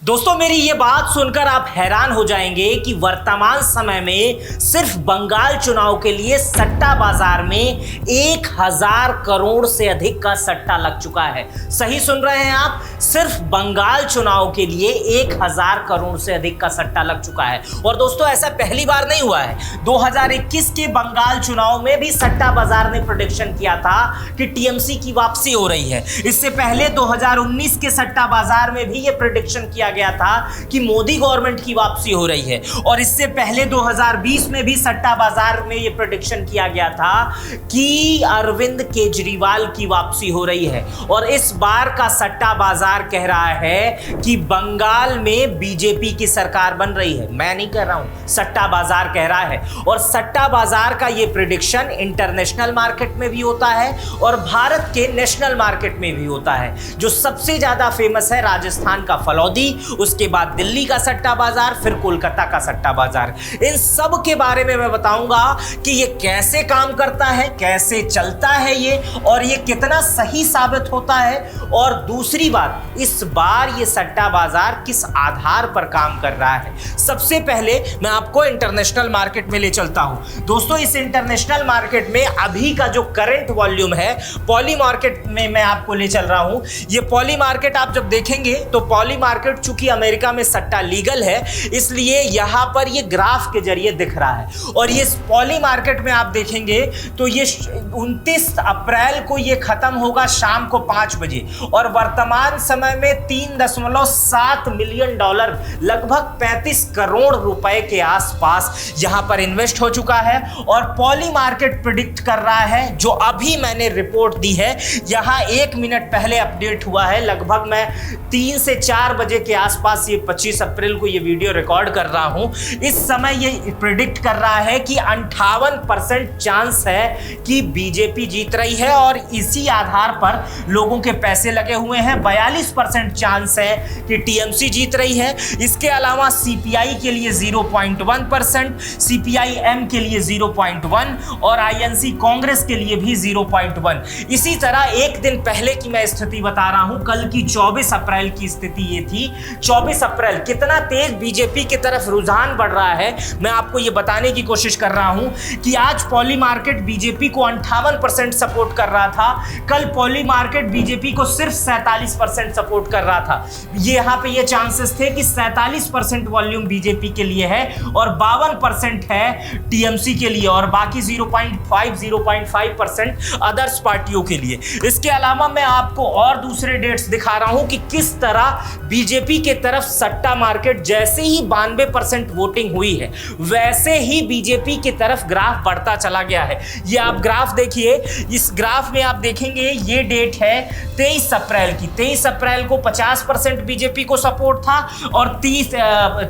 दोस्तों मेरी ये बात सुनकर आप हैरान हो जाएंगे कि वर्तमान समय में सिर्फ बंगाल चुनाव के लिए सट्टा बाजार में 1000 करोड़ से अधिक का सट्टा लग चुका है। सही सुन रहे हैं आप, सिर्फ बंगाल चुनाव के लिए 1000 करोड़ से अधिक का सट्टा लग चुका है। और दोस्तों ऐसा पहली बार नहीं हुआ है। 2021 के बंगाल चुनाव में भी सट्टा बाजार ने प्रेडिक्शन किया था कि टीएमसी की वापसी हो रही है। इससे पहले 2019 के सट्टा बाजार में भी यह प्रेडिक्शन किया गया था कि मोदी गवर्नमेंट की वापसी हो रही है। और इससे पहले 2020 में भी सट्टा बाजार में यह प्रेडिक्शन किया गया था कि अरविंद केजरीवाल की वापसी हो रही है। और इस बार का सट्टा बाजार कह रहा है कि बंगाल में बीजेपी की सरकार बन रही है। मैं नहीं कह रहा हूं, सट्टा बाजार कह रहा है। और सट्टा बाजार का यह प्रेडिक्शन इंटरनेशनल मार्केट में भी होता है और भारत के नेशनल मार्केट में भी होता है। जो सबसे ज्यादा फेमस है राजस्थान का फलौदी, उसके बाद दिल्ली का सट्टा बाजार, फिर कोलकाता का सट्टा बाजार। इन सब के बारे में मैं बताऊंगा कि ये कैसे काम करता है, कैसे चलता है ये, और ये कितना सही साबित होता है। और दूसरी बात, इस बार ये सट्टा बाजार किस आधार पर काम कर रहा है। सबसे पहले मैं आपको इंटरनेशनल मार्केट में ले चलता हूं। दोस्तों इस इंटरनेशनल मार्केट में अभी का जो करंट वॉल्यूम है, पॉली मार्केट में मैं आपको ले चल रहा हूं। ये पॉली मार्केट आप जब देखेंगे तो पॉली मार्केट चूंकि अमेरिका में सट्टा लीगल है, इसलिए यहां पर ये ग्राफ के जरिए दिख रहा है। और ये पॉली मार्केट में आप देखेंगे तो ये 29 अप्रैल को ये खत्म होगा शाम को 5 बजे। और वर्तमान समय में 3.7 मिलियन डॉलर, लगभग 35 करोड़ रुपए के आसपास यहां पर इन्वेस्ट हो चुका है। और पॉली मार्केट प्रिडिक्ट कर रहा है, जो अभी मैंने रिपोर्ट दी है, यहां 1 मिनट पहले अपडेट हुआ है, लगभग मैं 3 से 4 बजे के आसपास, ये 25 अप्रैल को ये वीडियो रिकॉर्ड कर रहा हूं। इस समय ये प्रिडिक्ट कर रहा है कि 58% चांस है कि बीजेपी जीत रही है और इसी आधार पर लोगों के पैसे लगे हुए हैं। 42% चांस है कि टीएमसी जीत रही है। इसके अलावा सीपीआई के लिए 0.1%, सीपीआई-एम के लिए 0.1 और आईएनसी कांग्रेस के लिए भी 0.1। इसी तरह एक दिन पहले की मैं स्थिति बता रहा हूं, कल की 24 अप्रैल की स्थिति ये थी। 24 अप्रैल कितना तेज बीजेपी की तरफ रुझान बढ़ रहा है, मैं आपको ये बताने की कोशिश कर रहा हूं कि आज पॉली मार्केट बीजेपी को 58% सपोर्ट कर रहा था, कल पॉली मार्केट बीजेपी को सिर्फ 47% सपोर्ट कर रहा था। ये यहां पे ये चांसेस थे कि 47% वॉल्यूम बीजेपी के लिए है और 52% है टीएमसी के लिए और बाकी 0.5% अदर्स पार्टियों के लिए। इसके अलावा मैं आपको और दूसरे डेट्स दिखा रहा हूं कि किस तरह बीजेपी के तरफ सट्टा मार्केट, जैसे ही 92% वोटिंग हुई है वैसे ही बीजेपी की तरफ ग्राफ बढ़ता चला गया है। ये आप ग्राफ देखिए, इस ग्राफ में आप देखेंगे ये डेट है 23 अप्रैल की। 23 अप्रैल को 50% बीजेपी को सपोर्ट था और 30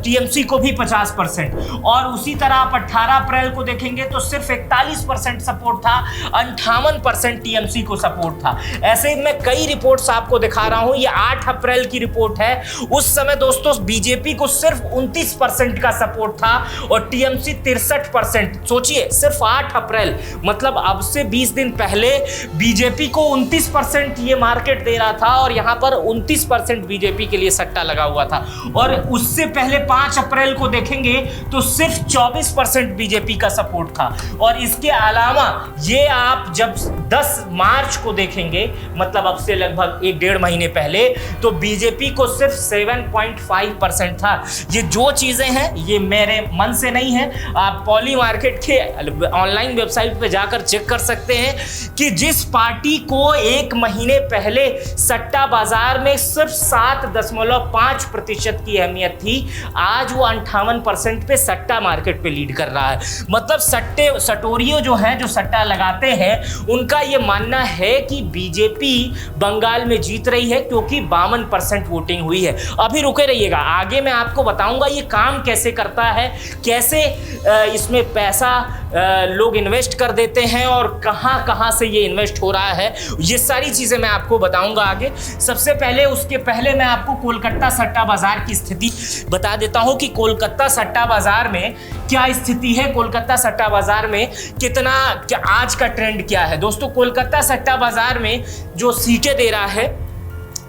टीएमसी को भी 50%। और उसी तरह आप 18 अप्रैल को देखेंगे तो सिर्फ 41% सपोर्ट था, 58% टीएमसी को सपोर्ट था। ऐसे मैं कई रिपोर्ट्स आपको दिखा रहा हूं। ये 8 अप्रैल की रिपोर्ट है, उस समय दोस्तों बीजेपी को सिर्फ 29% का सपोर्ट था और टीएमसी 63%। सोचिए, सिर्फ 8 अप्रैल, मतलब अब से 20 दिन पहले बीजेपी को 29% ये मार्केट दे रहा था और यहां पर 29% बीजेपी के लिए सट्टा लगा हुआ था। और उससे पहले 5 अप्रैल को देखेंगे तो सिर्फ 24% बीजेपी का सपोर्ट था। और इसके अलावा ये आप जब 10 मार्च को देखेंगे, मतलब अब से लगभग 1-1.5 महीने पहले, तो बीजेपी को सिर्फ 7.5% था। ये जो चीजें हैं ये मेरे मन से नहीं है, आप पॉली मार्केट के ऑनलाइन वेबसाइट पे जाकर चेक कर सकते हैं कि जिस पार्टी को 1 महीने पहले सट्टा बाजार में सिर्फ 7.5% की अहमियत थी, आज वो 58% पे सट्टा मार्केट पे लीड कर रहा है। मतलब सटोरियो जो है, जो सट्टा लगाते हैं, उनका ये मानना है कि बीजेपी बंगाल में जीत रही है क्योंकि 52% वोटिंग हुई है। अभी रुके रहिएगा, आगे मैं आपको बताऊंगा ये काम कैसे करता है, कैसे इसमें पैसा लोग इन्वेस्ट कर देते हैं और कहां कहां से ये इन्वेस्ट हो रहा है। ये सारी चीजें मैं आपको बताऊंगा आगे। सबसे पहले, उसके पहले मैं आपको कोलकाता सट्टा बाजार की स्थिति बता देता हूं कि कोलकाता सट्टा बाजार में क्या स्थिति है, कोलकाता सट्टा बाजार में कितना, क्या आज का ट्रेंड क्या है। दोस्तों कोलकाता सट्टा बाजार में जो सीटें दे रहा है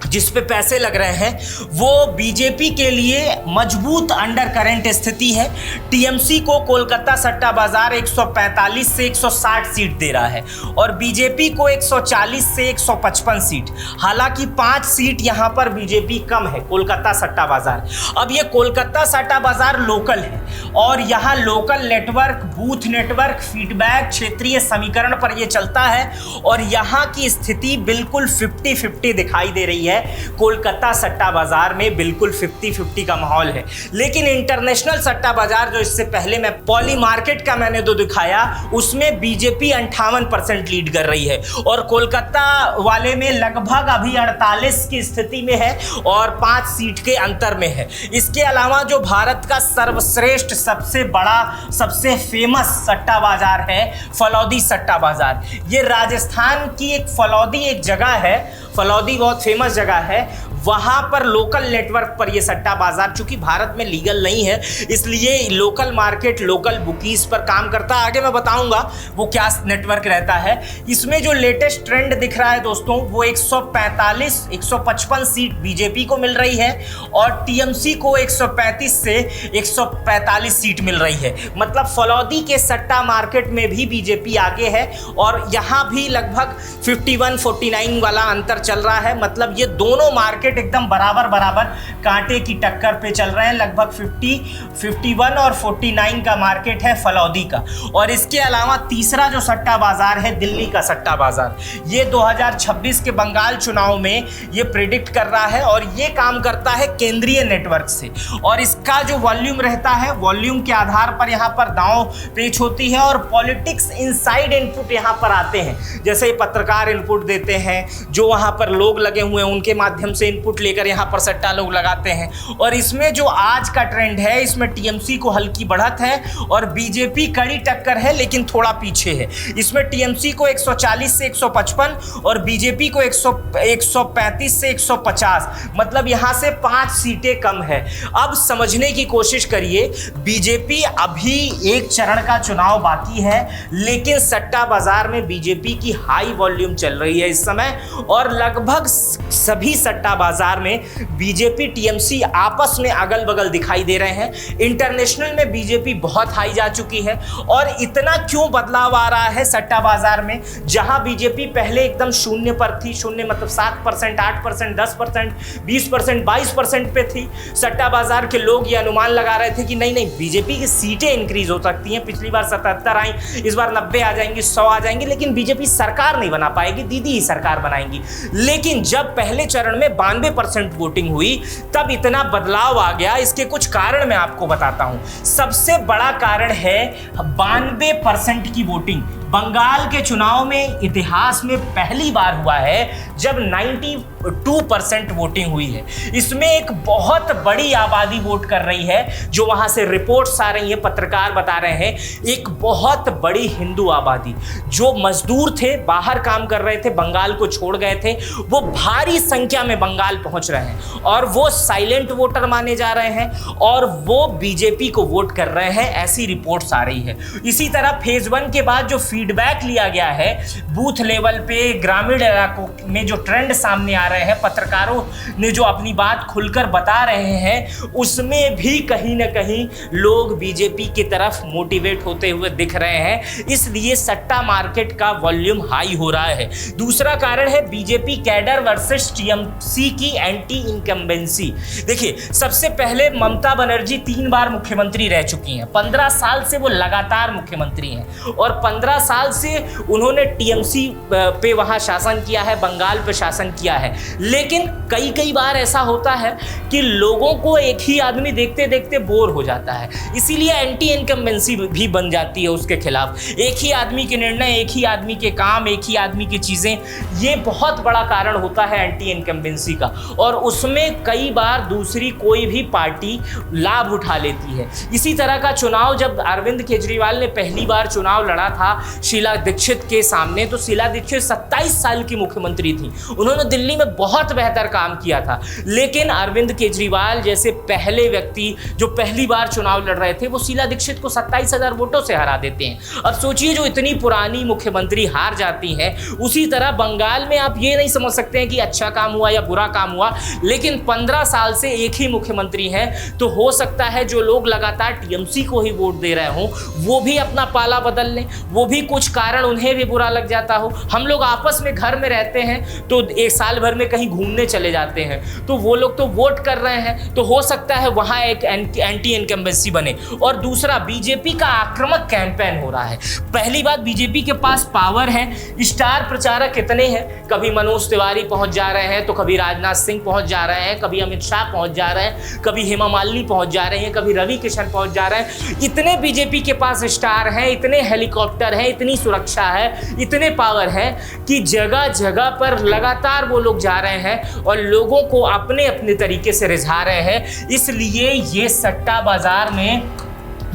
जिस पे पैसे लग रहे हैं वो बीजेपी के लिए मजबूत अंडर करंट स्थिति है। टीएमसी को कोलकाता सट्टा बाजार 145 से 160 सीट दे रहा है और बीजेपी को 140 से 155 सीट। हालांकि 5 सीट यहां पर बीजेपी कम है कोलकाता सट्टा बाजार। अब ये कोलकाता सट्टा बाजार लोकल है और यहां local network, booth network, feedback, क्षेत्रीय समीकरण पर यह चलता है और यहां की स्थिति बिल्कुल 50-50 दिखाई दे रही है। कोलकाता सट्टा बाजार में बिल्कुल 50-50 का माहौल है। लेकिन इंटरनेशनल सट्टा बाजार जो इससे पहले मैं पॉली मार्केट का मैंने तो दिखाया, उसमें बीजेपी 58% लीड कर रही है और कोलकाता वाले में लगभग अभी 48 की स्थिति में है और 5 सीट के अंतर में है। इसके अलावा जो भारत का सर्वश्रेष्ठ, सबसे बड़ा, सबसे फेमस सट्टा बाजार है फलौदी सट्टा बाजार। ये राजस्थान की एक फलौदी एक जगह है, फलौदी बहुत फेमस जगह है, वहां पर लोकल नेटवर्क पर यह सट्टा बाजार, चूंकि भारत में लीगल नहीं है इसलिए लोकल मार्केट, लोकल बुकीज पर काम करता है। आगे मैं बताऊंगा वो क्या नेटवर्क रहता है। इसमें जो लेटेस्ट ट्रेंड दिख रहा है दोस्तों, वो 145-155 सीट बीजेपी को मिल रही है और टीएमसी को 135 से 145 सीट मिल रही है। मतलब फलौदी के सट्टा मार्केट में भी बीजेपी आगे है और यहां भी लगभग 51-49 वाला अंतर चल रहा है। मतलब ये दोनों मार्केट एकदम बराबर बराबर कांटे की टक्कर पे चल रहे हैं। लगभग 51 और 49 का मार्केट है फलौदी का। और इसके अलावा तीसरा जो सट्टा बाजार है दिल्ली का सट्टा बाजार, ये 2026 के बंगाल चुनाव में ये प्रेडिक्ट कर रहा है और ये काम करता है केंद्रीय नेटवर्क से और इसका जो वॉल्यूम रहता है, वॉल्यूम के आधार पर यहाँ पर दांव पेच होती है और पॉलिटिक्स इनसाइड इनपुट यहाँ पर आते हैं। जैसे पत्रकार इनपुट देते हैं, जो वहाँ पर लोग लगे हुए हैं उनके माध्यम से इनपुट लेकर यहाँ पर सट्टा लोग लगाते हैं। और इसमें जो आज का ट्रेंड है, इसमें टीएमसी को हल्की बढ़त है और बीजेपी कड़ी टक्कर है लेकिन थोड़ा पीछे है। इसमें टीएमसी को 140 से 155 और बीजेपी को 135 से 150, मतलब यहाँ से 5 सीटें कम है। अब समझने की कोशिश करिए, बीजेपी अभी एक चरण का चुनाव बाकी है लेकिन सट्टा बाजार में बीजेपी की हाई वॉल्यूम चल रही है इस समय और लगभग सभी सट्टा बाजार में बीजेपी टीएमसी आपस में अगल बगल दिखाई दे रहे हैं। इंटरनेशनल में बीजेपी बहुत हाई जा चुकी है और इतना क्यों बदलाव आ रहा है सट्टा बाजार में, जहां बीजेपी पहले एकदम शून्य पर थी, शून्य मतलब 7%, 8%, 10%, 20%, 22% पे थी। सट्टा बाजार के लोग ये अनुमान लगा रहे थे कि नहीं बीजेपी की सीटें इंक्रीज हो सकती हैं। पिछली बार 77 आई, इस बार 90 आ जाएंगी, 100 आ जाएंगी, लेकिन बीजेपी सरकार नहीं बना पाएगी, दीदी ही सरकार बनाएंगी। लेकिन जब पहले चरण में 92% वोटिंग हुई तब इतना बदलाव आ गया। इसके कुछ कारण मैं आपको बताता हूं। सबसे बड़ा कारण है 92% की वोटिंग। बंगाल के चुनाव में इतिहास में पहली बार हुआ है जब 92% वोटिंग हुई है। इसमें एक बहुत बड़ी आबादी वोट कर रही है, जो वहां से रिपोर्ट्स आ रही हैं, पत्रकार बता रहे हैं, एक बहुत बड़ी हिंदू आबादी जो मजदूर थे, बाहर काम कर रहे थे, बंगाल को छोड़ गए थे, वो भारी संख्या में बंगाल पहुंच रहे हैं और वो साइलेंट वोटर माने जा रहे हैं और वो बीजेपी को वोट कर रहे हैं, ऐसी रिपोर्ट्स आ रही है। इसी तरह फेज 1 के बाद जो फीडबैक लिया गया है बूथ लेवल पे, ग्रामीण इलाकों में जो ट्रेंड सामने आ रहे हैं, पत्रकारों ने जो अपनी बात खुलकर बता रहे हैं, उसमें भी कहीं ना कहीं लोग बीजेपी की तरफ मोटिवेट होते हुए दिख रहे हैं। इसलिए सट्टा मार्केट का वॉल्यूम हाई हो रहा है। दूसरा कारण है बीजेपी कैडर वर्सेस टीएमसी की एंटी इनकम्बेंसी। देखिए, सबसे पहले ममता बनर्जी 3 बार मुख्यमंत्री रह चुकी हैं, 15 साल से वो लगातार मुख्यमंत्री हैं और 15 साल से उन्होंने टीएमसी पे वहां शासन किया है, बंगाल पे शासन किया है। लेकिन कई बार ऐसा होता है कि लोगों को एक ही आदमी देखते देखते बोर हो जाता है, इसीलिए एंटी इनकम्बेंसी भी बन जाती है उसके खिलाफ। एक ही आदमी के निर्णय, एक ही आदमी के काम, एक ही आदमी की चीजें, ये बहुत बड़ा कारण होता है एंटी इनकम्बेंसी का और उसमें कई बार दूसरी कोई भी पार्टी लाभ उठा लेती है। इसी तरह का चुनाव जब अरविंद केजरीवाल ने पहली बार चुनाव लड़ा था शीला दीक्षित के सामने, तो शीला दीक्षित 27 साल की मुख्यमंत्री थी थी, उन्होंने दिल्ली में बहुत बेहतर काम किया था, लेकिन अरविंद केजरीवाल जैसे पहले व्यक्ति जो पहली बार चुनाव लड़ रहे थे वो शीला दीक्षित को 27,000 वोटों से हरा देते हैं। अब सोचिए, जो इतनी पुरानी मुख्यमंत्री हार जाती हैं, उसी तरह बंगाल में आप ये नहीं समझ सकते हैं कि अच्छा काम हुआ या बुरा काम हुआ, लेकिन 15 साल से एक ही मुख्यमंत्री हैं, तो हो सकता है जो लोग लगातार टीएमसी को ही वोट दे रहे हों वो भी अपना पाला बदल लें, वो भी कुछ कारण उन्हें भी बुरा लग जाता हो। हम लोग आपस में घर में रहते हैं तो एक साल भर में कहीं घूमने चले जाते हैं, तो वो लोग तो वोट कर रहे हैं, तो हो सकता है वहां एक एंटी इनकम्बेंसी बने। और दूसरा, बीजेपी का आक्रामक कैंपेन हो रहा है। पहली बात, बीजेपी के पास पावर है, स्टार प्रचारक कितने हैं, कभी मनोज तिवारी पहुंच जा रहे हैं, तो कभी राजनाथ सिंह पहुंच जा रहे हैं, कभी अमित शाह पहुंच जा रहे हैं, कभी हेमा मालिनी पहुंच जा रहे हैं, कभी रवि किशन पहुंच जा रहे हैं। इतने बीजेपी के पास स्टार हैं, इतने हेलीकॉप्टर हैं, इतनी सुरक्षा है, इतने पावर है कि जगह जगह पर लगातार वो लोग जा रहे हैं और लोगों को अपने अपने तरीके से रिझा रहे हैं। इसलिए ये सट्टा बाजार में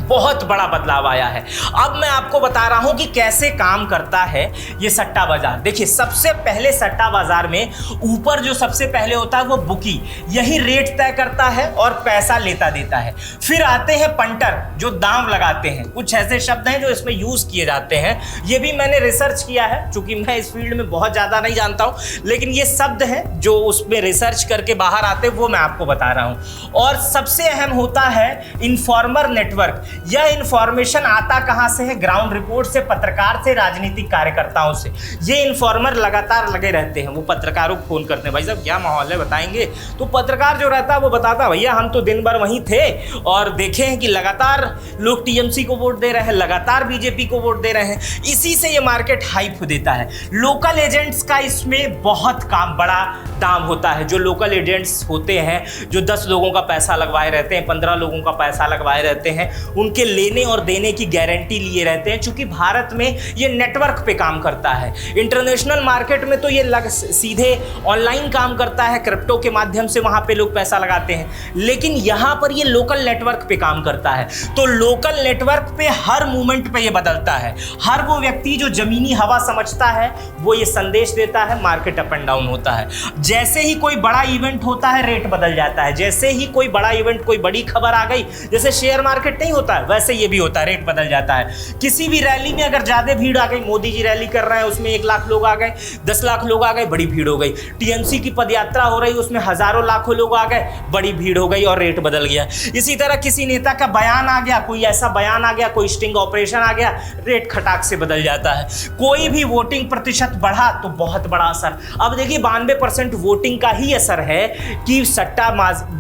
बहुत बड़ा बदलाव आया है। अब मैं आपको बता रहा हूं कि कैसे काम करता है ये सट्टा बाजार। देखिए, सबसे पहले सट्टा बाजार में ऊपर जो सबसे पहले होता है वो बुकी, यही रेट तय करता है और पैसा लेता देता है। फिर आते हैं पंटर जो दांव लगाते हैं। कुछ ऐसे शब्द हैं जो इसमें यूज किए जाते हैं, ये भी मैंने रिसर्च किया है, चूंकि मैं इस फील्ड में बहुत ज्यादा नहीं जानता हूं, लेकिन ये शब्द हैं जो उसमें रिसर्च करके बाहर आते हैं, वो मैं आपको बता रहा हूं। और सबसे अहम होता है इन्फॉर्मर नेटवर्क। यह इंफॉर्मेशन आता कहां से है? ग्राउंड रिपोर्ट से, पत्रकार से, राजनीतिक कार्यकर्ताओं से। ये इन्फॉर्मर लगातार लगे रहते हैं, वो पत्रकारों को फोन करते हैं, भाई साहब क्या माहौल है बताएंगे? तो पत्रकार जो रहता है वो बताता है, भैया हम तो दिन भर वहीं थे और देखे हैं कि लगातार लोग टीएमसी को वोट दे रहे हैं, लगातार बीजेपी को वोट दे रहे हैं। इसी से ये मार्केट हाइप देता है। लोकल एजेंट्स का इसमें बहुत काम बड़ा दाम होता है। जो लोकल एजेंट्स होते हैं, जो 10 लोगों का पैसा लगवाए रहते हैं, 15 लोगों का पैसा लगवाए रहते हैं, उनके लेने और देने की गारंटी लिए रहते हैं। चूंकि भारत में ये नेटवर्क पे काम करता है, इंटरनेशनल मार्केट में तो ये सीधे ऑनलाइन काम करता है, क्रिप्टो के माध्यम से वहां पे लोग पैसा लगाते हैं, लेकिन यहां पर ये लोकल नेटवर्क पे काम करता है। तो लोकल नेटवर्क पे हर मूवमेंट पे ये बदलता है। हर वो व्यक्ति जो जमीनी हवा समझता है वो ये संदेश देता है, मार्केट अप एंड डाउन होता है। जैसे ही कोई बड़ा इवेंट होता है रेट बदल जाता है। जैसे ही कोई बड़ा इवेंट, कोई बड़ी खबर आ गई, जैसे शेयर मार्केट नहीं होता है वैसे ये भी होता है, रेट बदल जाता है। किसी भी रैली में अगर ज्यादा भीड़ आ गई, मोदी जी रैली कर रहे हैं उसमें 1 लाख लोग आ गए, 10 लाख लोग आ गए, बड़ी भीड़ हो गई। टीएमसी की पदयात्रा हो रही, उसमें हजारों लाखों लोग आ गए, बड़ी भीड़ हो गई और रेट बदल गया। इसी तरह किसी नेता का बयान आ गया, कोई ऐसा बयान आ गया, कोई स्टिंग ऑपरेशन आ गया, रेट खटाक से बदल जाता है। कोई भी वोटिंग प्रतिशत बढ़ा तो बहुत बड़ा असर। अब देखिए 92% वोटिंग का ही असर है कि सट्टा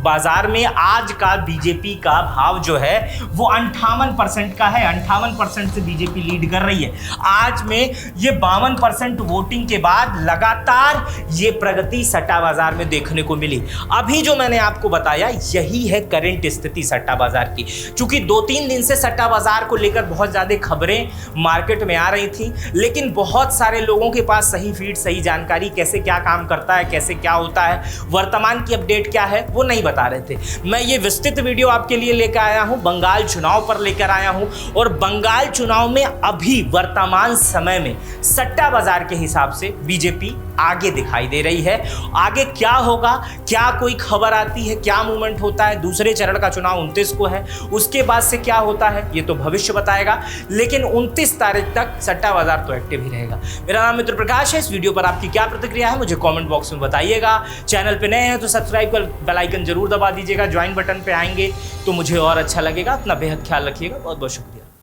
बाजार में आज का बीजेपी का भाव जो है वो 58% का है। 58% से बीजेपी लीड कर रही है। आज में ये 52% वोटिंग के बाद लगातार ये प्रगति सट्टा बाजार में देखने को मिली। अभी जो मैंने आपको बताया यही है करंट स्थिति सट्टा बाजार की। चूंकि 2-3 दिन से सट्टा बाजार को लेकर बहुत ज्यादा खबरें मार्केट में आ रही थी, लेकिन बहुत सारे लोगों के पास सही फीड, सही जानकारी, कैसे क्या काम करता है, कैसे क्या होता है, वर्तमान की अपडेट क्या है, वो नहीं बता रहे थे। मैं ये विस्तृत वीडियो आपके लिए लेकर आया हूं, बंगाल चुनाव पर लेकर आया हूं। और बंगाल चुनाव में अभी वर्तमान समय में सट्टा बाजार के हिसाब से बीजेपी आगे दिखाई दे रही है। आगे क्या होगा, क्या कोई खबर आती है, क्या मूवमेंट होता है, दूसरे चरण का चुनाव 29 को है, उसके बाद से क्या होता है ये तो भविष्य बताएगा। लेकिन 29 तारीख तक सट्टा बाजार तो एक्टिव ही रहेगा। मेरा नाम मित्र प्रकाश है। इस वीडियो पर आपकी क्या प्रतिक्रिया है मुझे कमेंट बॉक्स में बताइएगा। चैनल पे नए हैं तो सब्सक्राइब कर बेल आइकन जरूर दबा दीजिएगा। ज्वाइन बटन पे आएंगे तो मुझे और अच्छा लगेगा। अपना बेहद ख्याल रखिएगा। बहुत बहुत शुक्रिया।